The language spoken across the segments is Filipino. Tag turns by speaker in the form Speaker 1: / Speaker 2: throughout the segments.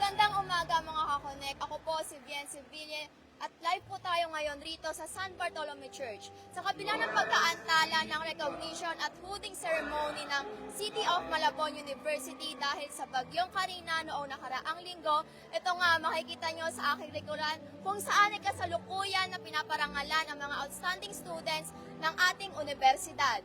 Speaker 1: Magandang umaga mga kakonek. Ako po si Bien Seville at live po tayo ngayon rito sa San Bartolome Church. Sa kabila ng pagkaantala ng recognition at hooding ceremony ng City of Malabon University dahil sa bagyong Karina noong nakaraang linggo, ito nga makikita nyo sa aking likuran kung saan ay kasalukuyan na pinaparangalan ang mga outstanding students ng ating universidad.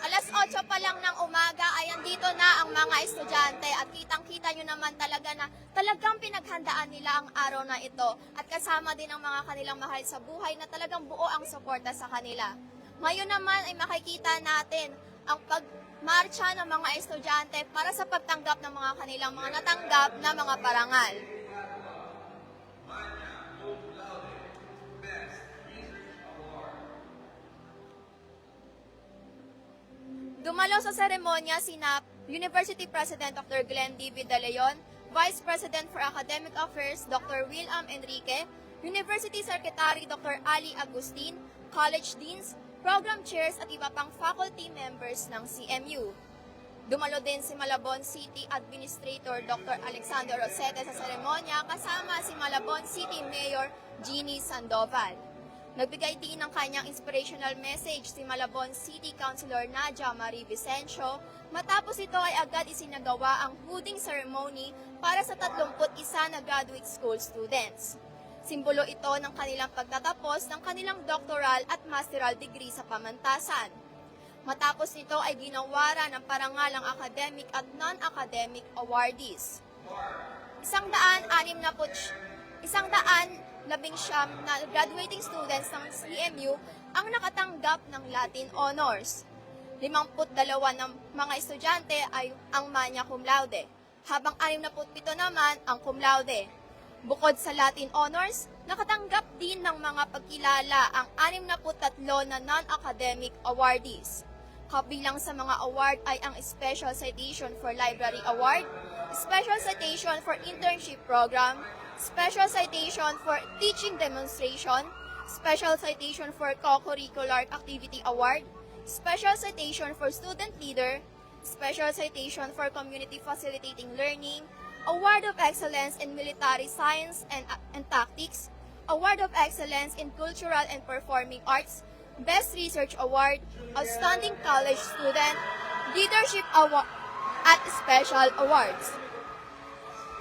Speaker 1: Alas 8 pa lang ng umaga ay andito na ang mga estudyante at kitang-kita nyo naman talaga na talagang pinaghandaan nila ang araw na ito at kasama din ang mga kanilang mahal sa buhay na talagang buo ang suporta sa kanila. Ngayon naman ay makikita natin ang pagmarcha ng mga estudyante para sa pagtanggap ng mga kanilang mga natanggap na mga parangal. Dumalo sa seremonya sina University President Dr. Glenn D. Vidaleon, Vice President for Academic Affairs Dr. William Enrique, University Secretary Dr. Ali Agustin, College Deans, Program Chairs at iba pang faculty members ng CMU. Dumalo din si Malabon City Administrator Dr. Alexander Rosete sa seremonya kasama si Malabon City Mayor Jeannie Sandoval. Nagbigay din ng kanyang inspirational message si Malabon City Councilor Nadia Marie Vicencio matapos ito ay agad isinagawa ang hooding ceremony para sa 31 na graduate school students. Simbolo ito ng kanilang pagtatapos ng kanilang doctoral at masteral degree sa pamantasan. Matapos nito ay ginawaran ng parangal ang academic at non-academic awardees. 119 na graduating students ng CMU ang nakatanggap ng Latin Honors. 52 ng mga estudyante ay ang magna cum laude, habang 67 naman ang cum laude. Bukod sa Latin Honors, nakatanggap din ng mga pagkilala ang 63 na non-academic awardees. Kabilang sa mga award ay ang Special Citation for Library Award, Special Citation for Internship Program, Special Citation for Teaching Demonstration, Special Citation for Co-Curricular Activity Award, Special Citation for Student Leader, Special Citation for Community Facilitating Learning, Award of Excellence in Military Science and Tactics, Award of Excellence in Cultural and Performing Arts, Best Research Award, Outstanding College Student, Leadership Award, at Special Awards.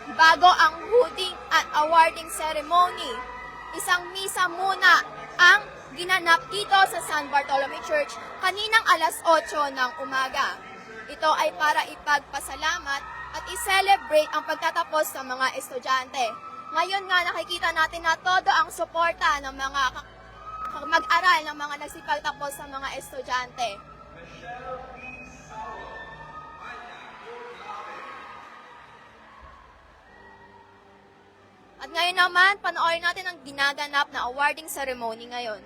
Speaker 1: Bago ang hooding at awarding ceremony, isang misa muna ang ginanap dito sa San Bartolome Church kaninang alas 8 ng umaga. Ito ay para ipagpasalamat at i-celebrate ang pagtatapos ng mga estudyante. Ngayon nga nakikita natin na todo ang suporta ng mga mag-aral ng mga nagsipagtapos sa mga estudyante. At ngayon naman, panoorin natin ang ginaganap na awarding ceremony ngayon.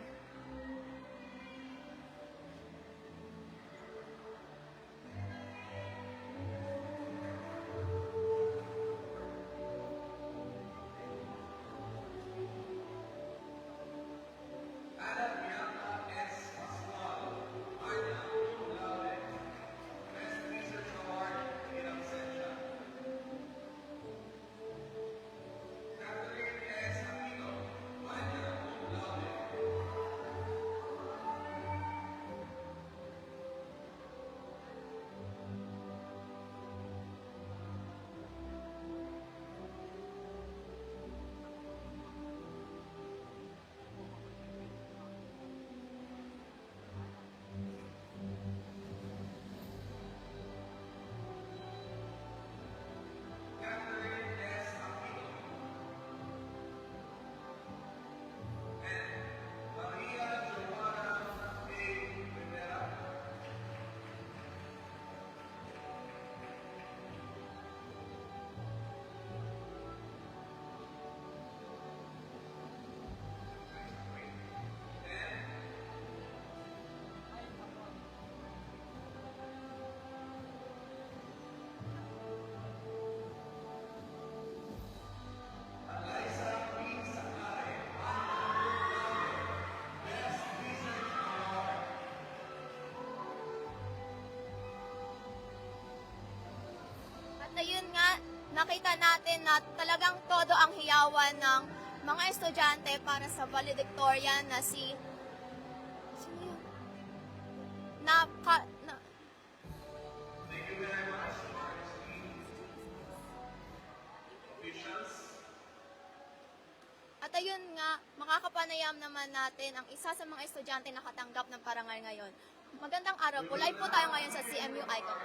Speaker 1: nakita natin na talagang todo ang hiyawan ng mga estudyante para sa valedictorian na sino yun? At ayun nga, makakapanayam naman natin ang isa sa mga estudyante na nakatanggap ng parangal ngayon. Magandang araw po. Live po tayo ngayon sa CMU Icon.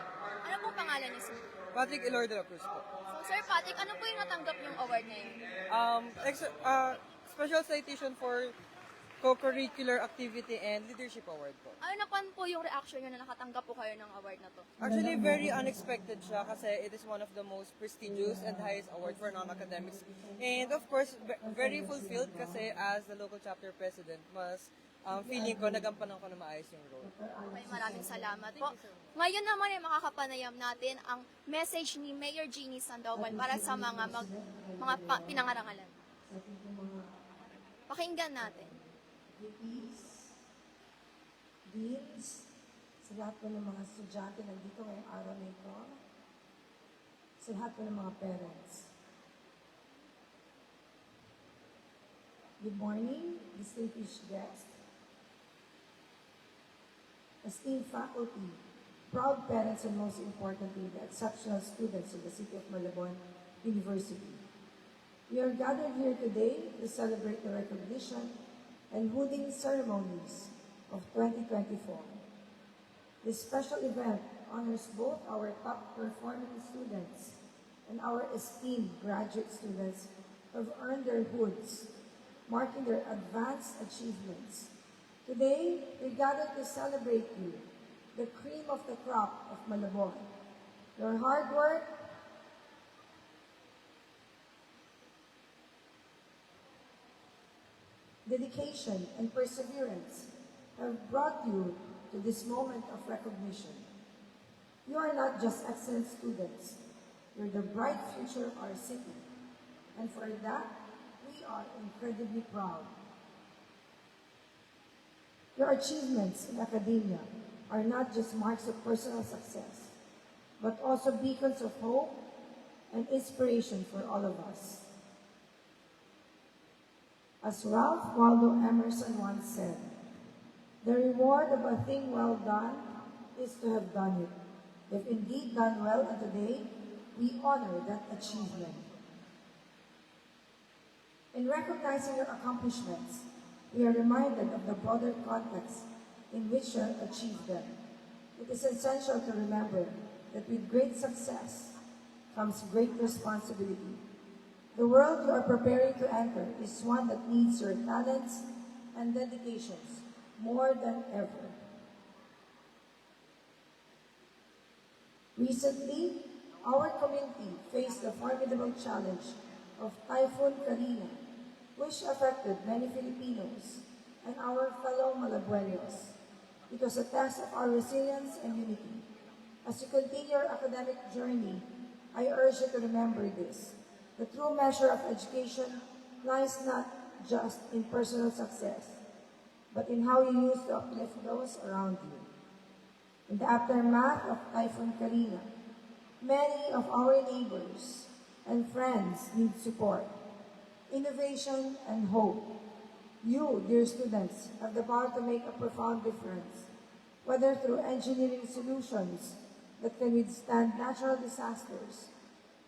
Speaker 1: Ano pong pangalan niyo, sir?
Speaker 2: Patrick Eloy de la Cruz po.
Speaker 1: So, Sir Patrick, ano po yung natanggap niyong award ngayon?
Speaker 2: Special citation for co-curricular activity and leadership award po.
Speaker 1: Ano naman po yung reaction niyo na nakatanggap po kayo ng award na to?
Speaker 2: Actually, very unexpected siya kasi it is one of the most prestigious and highest award for non-academics. And of course, very fulfilled kasi as the local chapter president, mas feeling ko nagampanan ko na maayos yung role.
Speaker 1: Okay, maraming salamat po. Ngayon naman ay makakapanayam natin ang message ni Mayor Jeannie Sandoval para sa mga pinangarangalan. Pakinggan natin.
Speaker 3: VPs, deans, sa lahat po ng mga estudyante nandito ngayong araw na ito, sa lahat po ng mga parents. Good morning, distinguished guests, esteemed faculty, proud parents, and most importantly, the exceptional students of the City of Malabon University. We are gathered here today to celebrate the recognition and hooding ceremonies of 2024. This special event honors both our top-performing students and our esteemed graduate students who have earned their hoods, marking their advanced achievements. Today, we gather to celebrate you, the cream of the crop of Malabon. Your hard work, dedication, and perseverance have brought you to this moment of recognition. You are not just excellent students, you're the bright future of our city. And for that, we are incredibly proud. Your achievements in academia are not just marks of personal success, but also beacons of hope and inspiration for all of us. As Ralph Waldo Emerson once said, the reward of a thing well done is to have done it. If indeed done well and today, we honor that achievement. In recognizing your accomplishments, we are reminded of the broader context in which you have achieved them. It is essential to remember that with great success comes great responsibility. The world you are preparing to enter is one that needs your talents and dedications more than ever. Recently, our community faced the formidable challenge of Typhoon Karina, which affected many Filipinos and our fellow Malabuenos. It was a test of our resilience and unity. As you continue your academic journey, I urge you to remember this. The true measure of education lies not just in personal success, but in how you use to uplift those around you. In the aftermath of Typhoon Karina, many of our neighbors and friends need support, innovation, and hope. You, dear students, have the power to make a profound difference, whether through engineering solutions that can withstand natural disasters,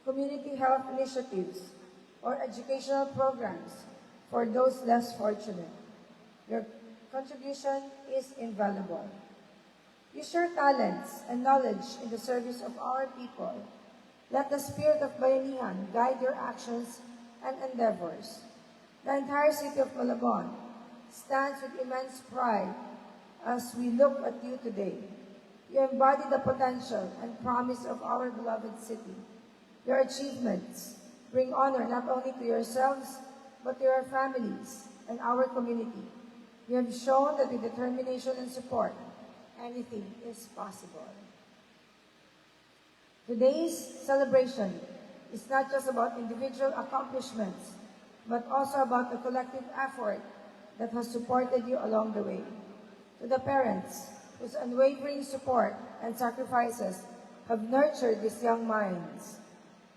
Speaker 3: community health initiatives, or educational programs for those less fortunate. Your contribution is invaluable. Use your talents and knowledge in the service of our people. Let the spirit of Bayanihan guide your actions and endeavors. The entire city of Malabon stands with immense pride as we look at you today. You embody the potential and promise of our beloved city. Your achievements bring honor not only to yourselves, but to your families and our community. You have shown that with determination and support, anything is possible. Today's celebration is not just about individual accomplishments, but also about the collective effort that has supported you along the way. To the parents whose unwavering support and sacrifices have nurtured these young minds.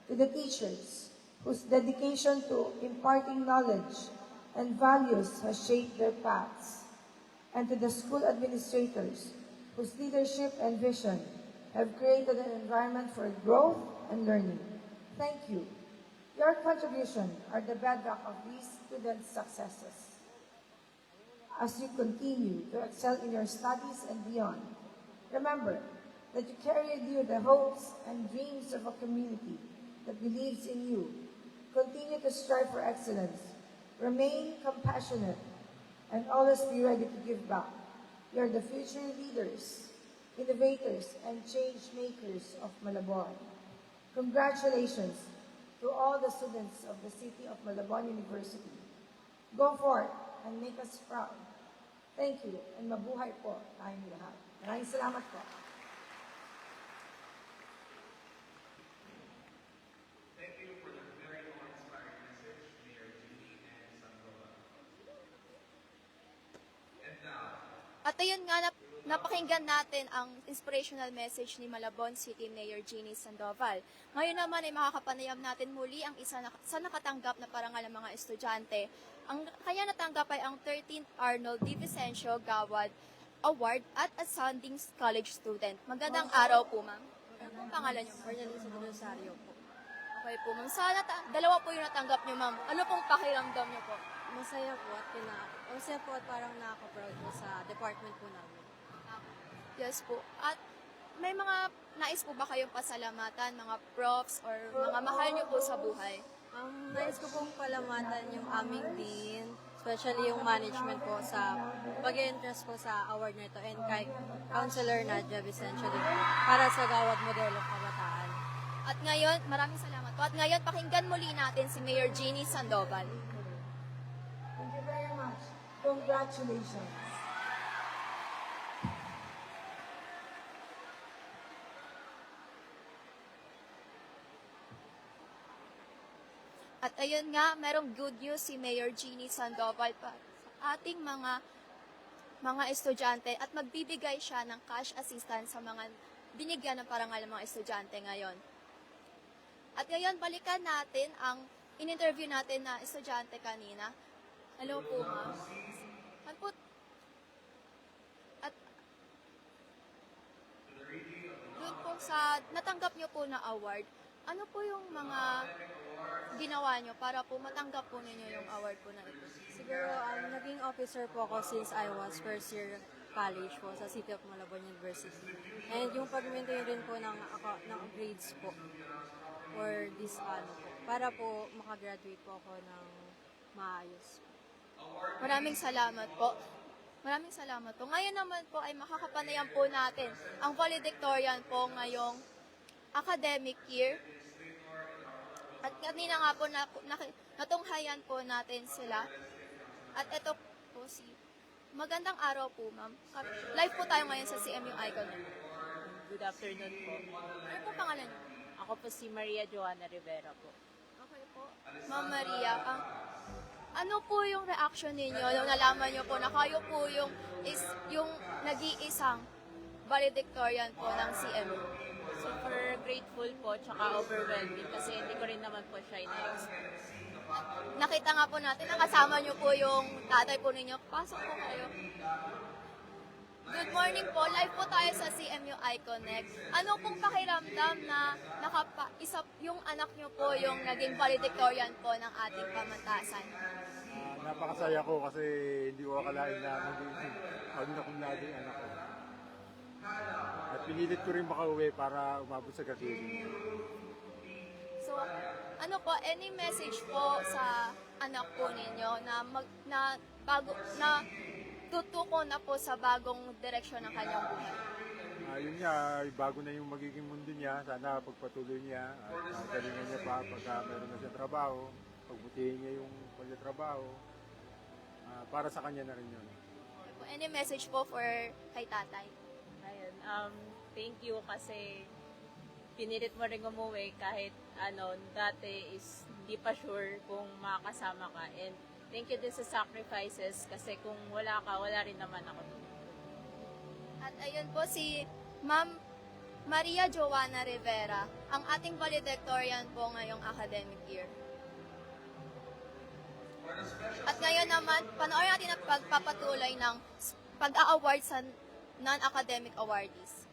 Speaker 3: to the teachers whose dedication to imparting knowledge and values has shaped their paths, and to the school administrators whose leadership and vision have created an environment for growth and learning. Thank you. Your contributions are the bedrock of these students' successes. As you continue to excel in your studies and beyond, remember that you carry with you the hopes and dreams of a community that believes in you. Continue to strive for excellence, remain compassionate, and always be ready to give back. You are the future leaders, innovators, and change makers of Malabon. Congratulations to all the students of the City of Malabon University. Go forth and make us proud. Thank you, and mabuhay po tayong lahat. Maraming salamat po.
Speaker 1: At ayun nga, napakinggan natin ang inspirational message ni Malabon City Mayor Jeannie Sandoval. Ngayon naman ay makakapanayam natin muli ang isa sa nakatanggap na parangal ng mga estudyante. Ang kanya natanggap ay ang 13th Arnold D. Vicencio Gawad Award at Ascending College Student. Magandang araw po, ma'am. Ano po ang pangalan niyo?
Speaker 4: Cornelisa de Rosario po.
Speaker 1: Okay po, ma'am. Dalawa po yung natanggap niyo, ma'am. Ano pong pakiramdam niyo po?
Speaker 4: Masaya po at parang nakaka-proud po sa department po namin.
Speaker 1: Yes po. At may mga nais po ba kayong pasalamatan, mga profs or mga mahal niyo po sa buhay?
Speaker 4: Nais ko pong palamatan yung aming dean, especially yung management po sa pag-interest po sa award na ito, and kay Councilor Nadia Vicencio din po, para sa Gawad Modelong Kabataan.
Speaker 1: At ngayon, maraming salamat po. At ngayon, pakinggan muli natin si Mayor Jeannie Sandoval.
Speaker 3: Thank you very much. Congratulations.
Speaker 1: At ayun nga, merong good news si Mayor Jeannie Sandoval pa sa ating mga estudyante at magbibigay siya ng cash assistance sa mga binigyan ng parangal ng mga estudyante ngayon. At ngayon, balikan natin ang in-interview natin na estudyante kanina. Hello po, ma'am. At doon po sa natanggap niyo po na award, ano po yung mga ginawa nyo para po matanggap po ninyo yung award po na ito?
Speaker 4: Siguro, naging officer po ako since I was first year college po sa City of Malabon University. And yung pag-maintain rin po ng grades po for this po, para po makagraduate po ako ng maayos.
Speaker 1: Maraming salamat po. Maraming salamat po. Ngayon naman po ay makakapanayam po natin ang valedictorian po ngayong academic year. At kanina nga po natunghayan po natin sila. At ito po magandang araw po, ma'am. Live po tayo ngayon sa CMU Icon.
Speaker 5: Good afternoon po.
Speaker 1: Ano po pangalan niyo?
Speaker 5: Ako po si Maria Joana Rivera po.
Speaker 1: Okay po. Ma'am Maria, ano po yung reaction ninyo nung nalaman niyo po na kayo po yung nag-iisang valedictorian po ng CMU?
Speaker 5: Super grateful po, tsaka overwhelming kasi hindi ko rin naman po siya ina-expect.
Speaker 1: Nakita nga po natin, nakasama niyo po yung tatay po ninyo. Pasok po kayo. Good morning po. Live po tayo sa CMU iConnect. Ano pong pakiramdam na yung anak niyo po yung naging valedictorian po ng ating pamantasan?
Speaker 6: Napakasaya ko kasi hindi ko akalain na magiging nakumlado yung anak ko. At pinilit ko rin makauwi para umabot sa graduation.
Speaker 1: So, ano po, any message po sa anak po ninyo na tutuko na po sa bagong direksyon ng kanyang buhay?
Speaker 6: Yun nga, bago na yung magiging mundo niya. Sana pagpatuloy niya at galingan niya pa pagka meron na siya trabaho. Pagbutihin niya yung pagkatrabaho. Para sa kanya na rin yun.
Speaker 1: Any message po for kay tatay?
Speaker 5: Ayun, thank you kasi pinilit mo rin umuwi kahit dati is hindi pa sure kung makakasama ka. And thank you din sa sacrifices kasi kung wala ka, wala rin naman ako.
Speaker 1: At ayun po si Ma'am Maria Joanna Rivera, ang ating valedictorian po ngayong academic year. At ngayon naman, panoorin natin ang pagpapatuloy ng pag-a-award sa non-academic awardees.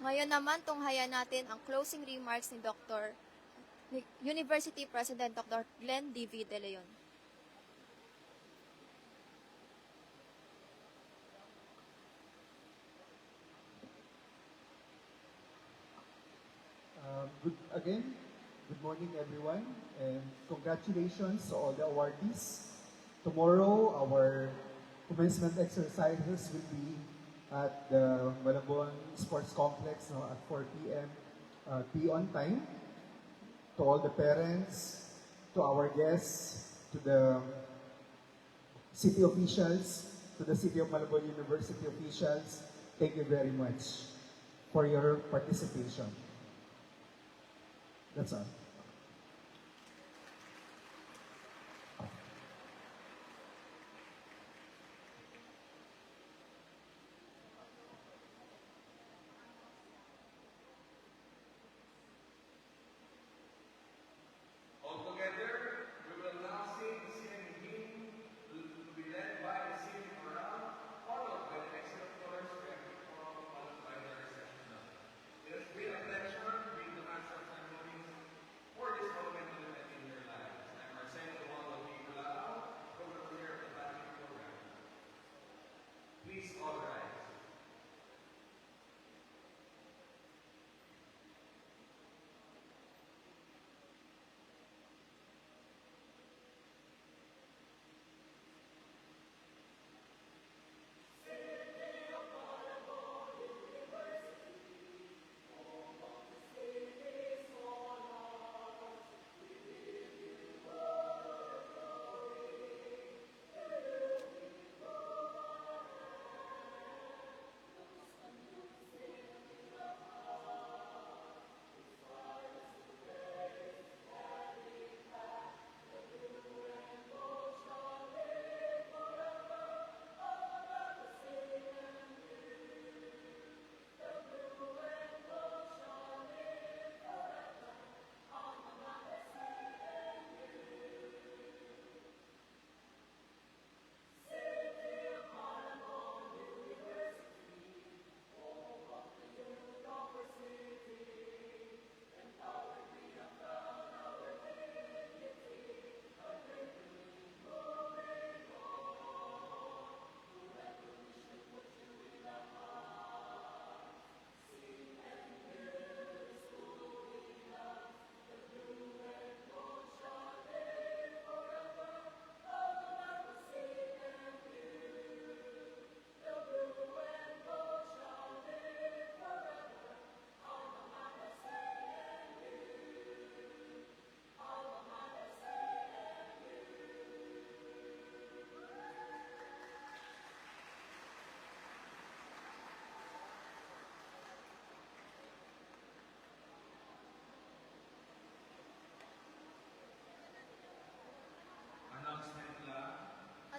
Speaker 1: Ngayon naman, tunghayan natin ang closing remarks ni University President Dr. Glenn D.V. De Leon.
Speaker 7: Good morning everyone, and congratulations to all the awardees. Tomorrow, our commencement exercises will be at the Malabon Sports Complex at 4 p.m. Be on time. To all the parents, to our guests, to the city officials, to the City of Malabon University officials, thank you very much for your participation. That's all.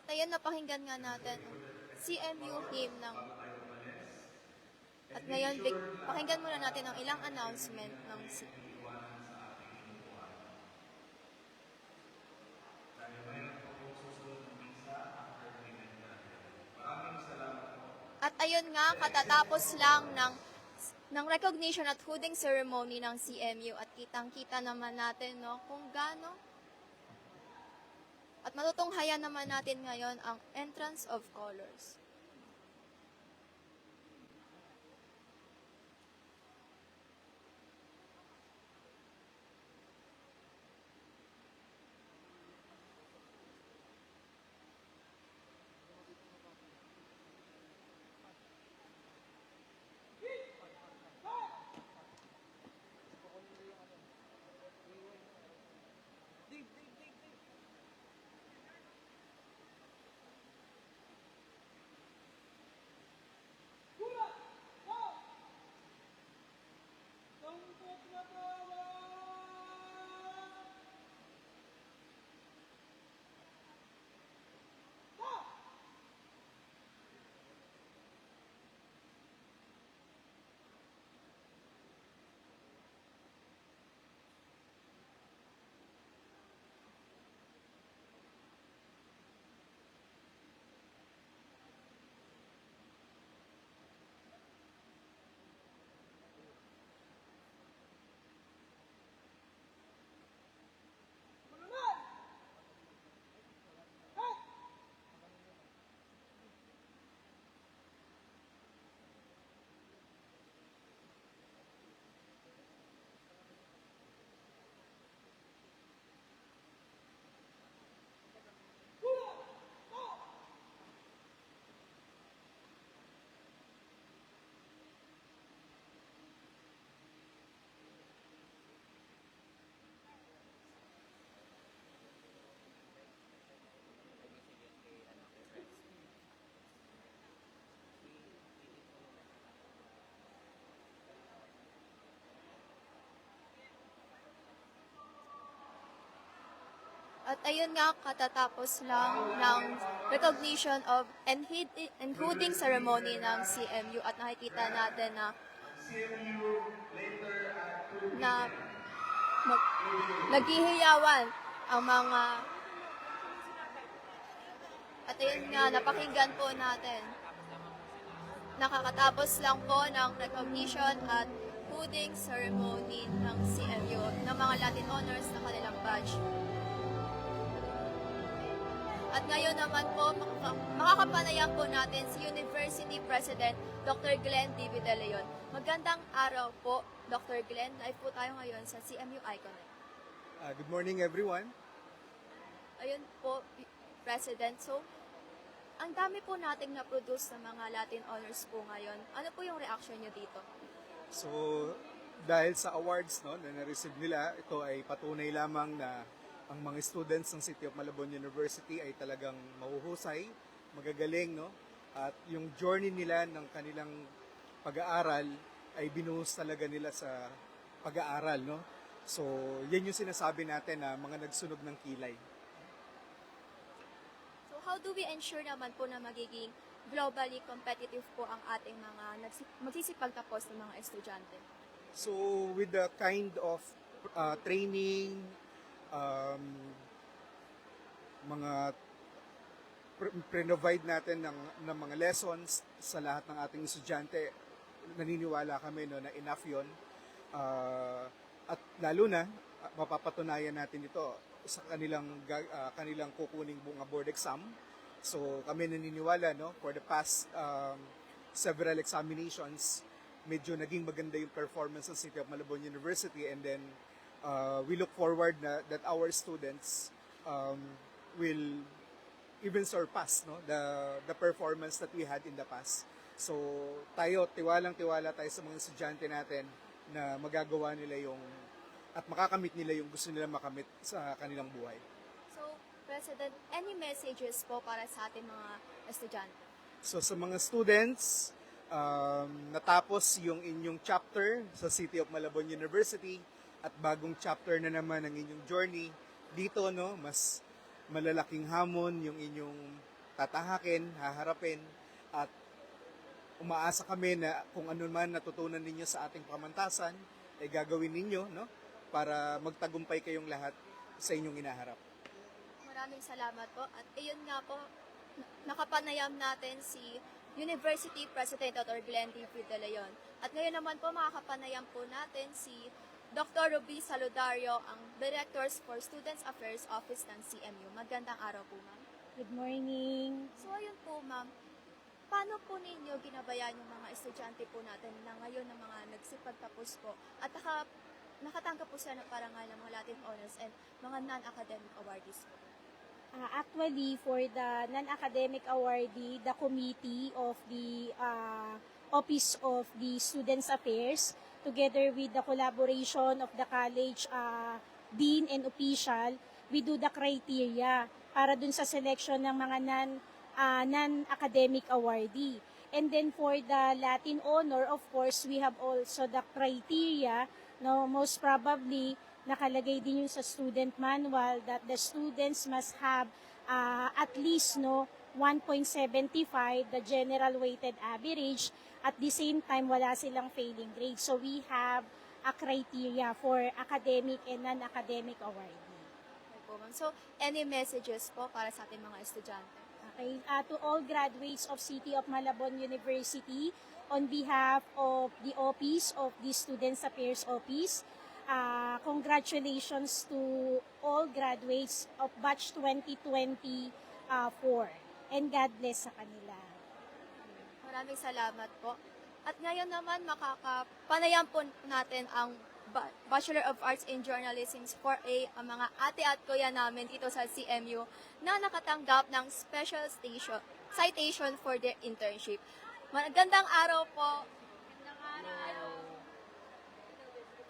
Speaker 1: At ayun, napakinggan nga natin ang CMU hymn ng... At ngayon, pakinggan muna natin ang ilang announcement ng At ayun nga, katatapos lang ng recognition at hooding ceremony ng CMU at kitang-kita naman natin no, kung gaano. At matutunghayan naman natin ngayon ang entrance of colors. At ayun nga, katatapos lang ng recognition of and hooding ceremony ng CMU at nakikita natin na naghihiyawan ang mga at ayun nga, napakinggan po natin. Nakakatapos lang po ng recognition at hooding ceremony ng CMU ng mga Latin Honors na kanilang badge. At ngayon naman po, makakapanayam po natin si University President Dr. Glenn D. De Leon. Magandang araw po, Dr. Glenn. Live po tayo ngayon sa CMU Icon.
Speaker 8: Good morning, everyone.
Speaker 1: Ayun po, President. So, ang dami po nating na-produce ng mga Latin Honors po ngayon. Ano po yung reaction nyo dito?
Speaker 8: So, dahil sa awards na na-receive nila, ito ay patunay lamang na ang mga students ng City of Malabon University ay talagang mahuhusay, magagaling, at yung journey nila ng kanilang pag-aaral ay binuhos talaga nila sa pag-aaral. So, yan yung sinasabi natin na mga nagsunog ng kilay.
Speaker 1: So, how do we ensure naman po na magiging globally competitive po ang ating mga magsisipagtapos ng mga estudyante?
Speaker 8: So, with the kind of training, mga pre-provide natin ng mga lessons sa lahat ng ating estudyante, naniniwala kami na enough yun. At lalo na, mapapatunayan natin ito sa kanilang kukuning bunga board exam. So kami naniniwala, for the past several examinations, medyo naging maganda yung performance ng City of Malabon University, and then we look forward that our students will even surpass the performance that we had in the past. So tayo, tiwalang-tiwala tayo sa mga estudyante natin na magagawa nila at makakamit nila yung gusto nila makamit sa kanilang buhay.
Speaker 1: So, President, any messages po para sa ating mga estudyante?
Speaker 8: So sa mga students, natapos yung inyong chapter sa City of Malabon University at bagong chapter na naman ang inyong journey dito, mas malalaking hamon yung inyong tatahakin, haharapin, at umaasa kami na kung ano man natutunan ninyo sa ating pamantasan ay gagawin ninyo, para magtagumpay kayong lahat sa inyong inaharap.
Speaker 1: Maraming salamat po. At iyon nga po, nakapanayam natin si University President Dr. Glenn D. De Leon. At ngayon naman po, makakapanayam po natin si Dr. Ruby Saludario, ang Directors for Students Affairs Office ng CMU. Magandang araw po, ma'am.
Speaker 9: Good morning.
Speaker 1: So ayun po, ma'am. Paano po ninyo ginabayan yung mga estudyante po natin na ngayon ng mga nagsipagtapos po at nakatanggap po sila ng parangal ng mga Latin Honors and mga non-academic awardees po?
Speaker 9: Actually, for the non-academic awardee, the committee of the Office of the Students Affairs, together with the collaboration of the college dean and official, we do the criteria para dun sa selection ng mga non-academic awardee. And then for the Latin Honor, of course, we have also the criteria. Most probably, nakalagay din yung sa student manual that the students must have at least 1.75, the general weighted average. At the same time, wala silang failing grade. So we have a criteria for academic and non-academic awardee.
Speaker 1: Okay po, ma'am. So, any messages po para sa ating mga estudyante?
Speaker 9: Okay, to all graduates of City of Malabon University, on behalf of the Office of the Students Affairs Office, congratulations to all graduates of batch 2024, and God bless sa kanila.
Speaker 1: Maraming salamat po. At ngayon naman, makakapanayam po natin ang Bachelor of Arts in Journalism 4A, ang mga ate at kuya namin dito sa CMU na nakatanggap ng special citation for their internship. Magandang araw po. Magandang araw.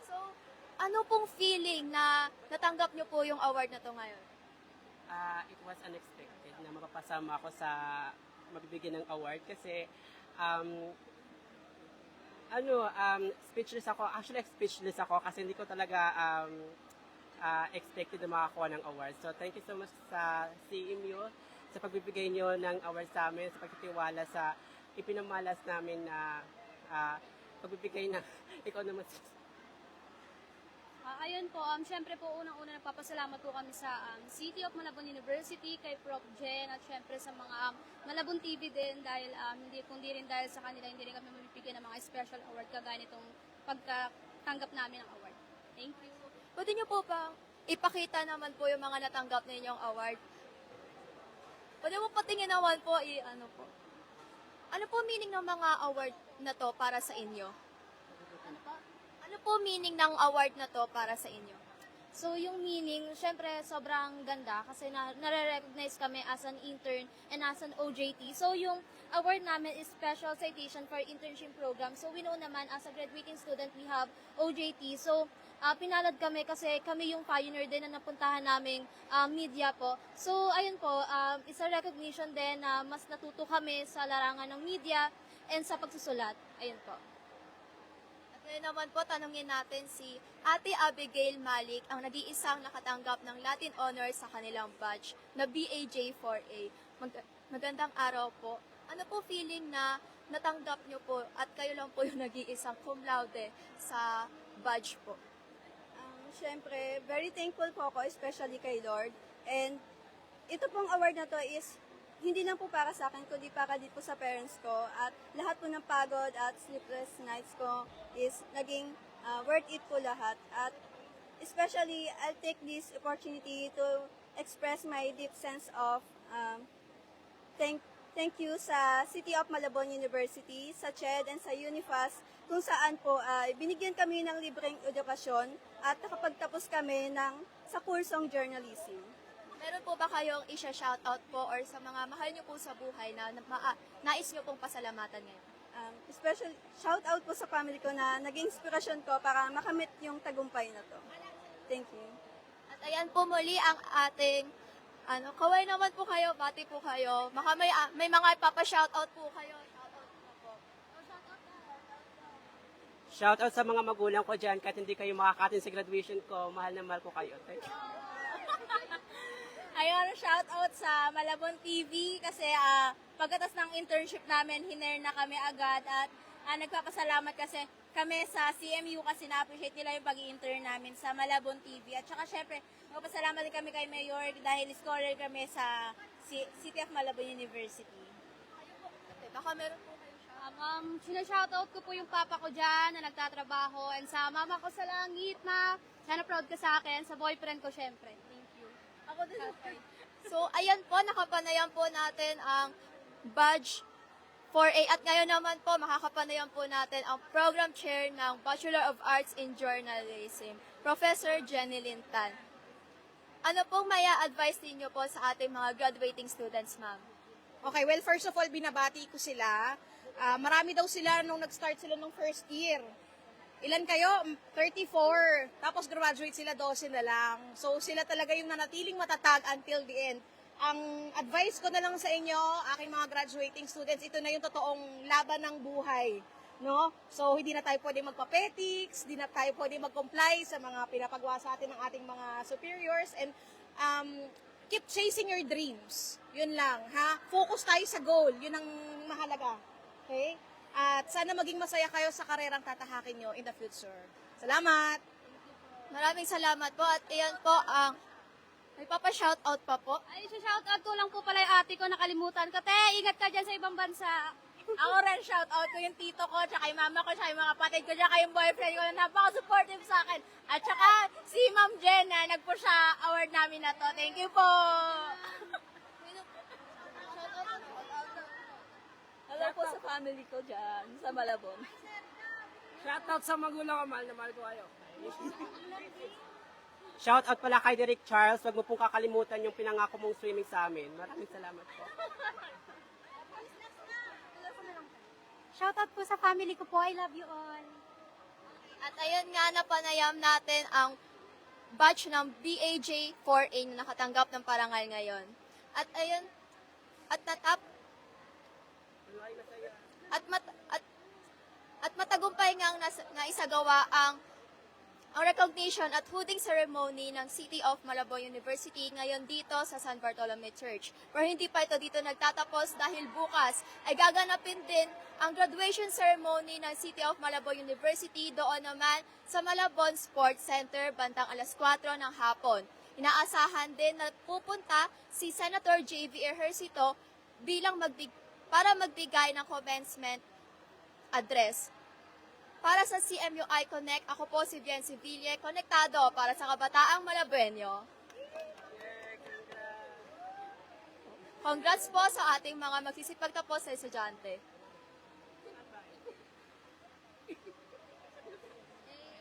Speaker 1: So, ano pong feeling na natanggap niyo po yung award na to ngayon?
Speaker 10: It was unexpected na mapapasama ako sa mabibigyan ng award kasi speechless ako. Actually, speechless ako kasi hindi ko talaga expected na makakuha ng award. So thank you so much sa CMU sa pagbibigay nyo ng award sa amin, sa pagtitiwala sa ipinamalas namin na pagbibigay ng ikaw naman.
Speaker 11: Ayun po, syempre po unang-una nagpapasalamat po kami sa City of Malabon University, kay Prof. Jen, at syempre sa mga Malabon TV din dahil hindi rin dahil sa kanila, hindi rin kami mabibigyan ng mga special award kagaya nitong pagkatanggap namin ng award. Thank you.
Speaker 1: Pwede niyo po ba ipakita naman po yung mga natanggap ninyong award? Pwede mo patingin naman po, ano po. Ano po meaning ng mga award na to para sa inyo?
Speaker 11: Ano po?
Speaker 1: Ano po meaning ng award na to para sa inyo?
Speaker 11: So, yung meaning, syempre, sobrang ganda kasi nare-recognize kami as an intern and as an OJT. So, yung award namin is Special Citation for Internship Program. So, we know naman, as a graduating student, we have OJT. So, pinalad kami kasi kami yung pioneer din na napuntahan naming media po. So, ayun po, isa recognition din na mas natuto kami sa larangan ng media and sa pagsusulat. Ayun po.
Speaker 1: Ngayon naman po, tanungin natin si Ate Abigail Malik, ang nag-iisang nakatanggap ng Latin Honors sa kanilang batch na BAJ4A. Magandang araw po. Ano po feeling na natanggap nyo po at kayo lang po yung nag-iisang cum laude sa badge po?
Speaker 12: Siyempre, very thankful po ako, especially kay Lord. And ito pong award na to is hindi lang po para sa akin, kundi para din po sa parents ko. At lahat po ng pagod at sleepless nights ko is naging worth it po lahat. At especially, I'll take this opportunity to express my deep sense of thank you sa City of Malabon University, sa CHED and sa UNIFAS, kung saan po binigyan kami ng libreng edukasyon at nakapagtapos kami sa kursong journalism.
Speaker 1: Meron po ba kayong isha-shoutout po or sa mga mahal nyo po sa buhay na nais nyo pong pasalamatan ngayon?
Speaker 12: Special shout out po sa family ko na naging inspirasyon ko para makamit yung tagumpay na to. Thank you.
Speaker 1: At ayan po muli ang ating, kaway naman po kayo, bati po kayo. Baka may mga ipapa-shoutout po kayo. Shoutout po.
Speaker 10: Shoutout sa mga magulang ko dyan, kahit hindi kayo makakatin sa graduation ko, mahal na mahal ko kayo. Thank you.
Speaker 11: Ayun, shout out sa Malabon TV kasi pagkatas ng internship namin, hiner na kami agad at nagpapasalamat kasi kami sa CMU kasi na-appreciate nila yung pag-i-intern namin sa Malabon TV. At saka syempre, magpapasalamat din kami kay Mayor dahil scholar kami sa City of Malabon University.
Speaker 1: Baka meron po kayo
Speaker 11: Sinashoutout ko po yung papa ko dyan na nagtatrabaho and sa mama ko sa langit na sana proud ka sa akin, sa boyfriend ko syempre. Thank you.
Speaker 1: Ako din. So, ayan po, nakapanayan po natin ang badge 4A. At ngayon naman po, makakapanayan po natin ang program chair ng Bachelor of Arts in Journalism, Professor Jenny Lintan. Ano pong maya advice ninyo po sa ating mga graduating students, ma'am?
Speaker 13: Okay, well, first of all, binabati ko sila. Marami daw sila nung nag-start sila nung first year. Ilan kayo? 34. Tapos graduate sila 12 na lang. So sila talaga yung nanatiling matatag until the end. Ang advice ko na lang sa inyo, aking mga graduating students, ito na yung totoong laban ng buhay. No? So hindi na tayo pwede magpa-petics, hindi na tayo pwede mag-comply sa mga pinapagawa sa atin ng ating mga superiors. And keep chasing your dreams. Yun lang, ha? Focus tayo sa goal. Yun ang mahalaga. Okay? At sana maging masaya kayo sa karerang tatahakin nyo in the future. Salamat!
Speaker 1: Maraming salamat po. At ayan po, may papa-shoutout pa po.
Speaker 11: Ay, shoutout ko lang po pala yung ate ko, nakalimutan ko. Te, ingat ka dyan sa ibang bansa.
Speaker 12: Ako rin shoutout ko yung tito ko, tsaka yung mama ko, tsaka yung mga kapatid ko, tsaka yung boyfriend ko na napaka-supportive sa akin. At tsaka si Ma'am Jen na nag-push sa award namin na to. Thank you po! Hello po sa family ko dyan, sa Malabon.
Speaker 10: Shoutout sa magulang ko, mahal na mahal ko kayo. Shoutout pala kay Derek Charles, wag mo pong kakalimutan yung pinangako mong swimming sa amin. Maraming salamat po.
Speaker 11: Shoutout po sa family ko po. I love you all.
Speaker 1: At ayun nga, napanayam natin ang batch ng BAJ 4A na nakatanggap ng parangal ngayon. At ayun, at matagumpay nga naisagawa ang ang recognition at hooding ceremony ng City of Malabon University ngayon dito sa San Bartolome Church. Pero hindi pa ito dito nagtatapos dahil bukas ay gaganapin din ang graduation ceremony ng City of Malabon University doon naman sa Malabon Sports Center bandang alas 4 ng hapon. Inaasahan din na pupunta si Senator J.V. Ejercito para magbigay ng commencement address. Para sa CMU iConnect, ako po si Bien Seville, konektado para sa Kabataang Malabueño. Congrats po sa ating mga magsisipagtapos sa estudyante.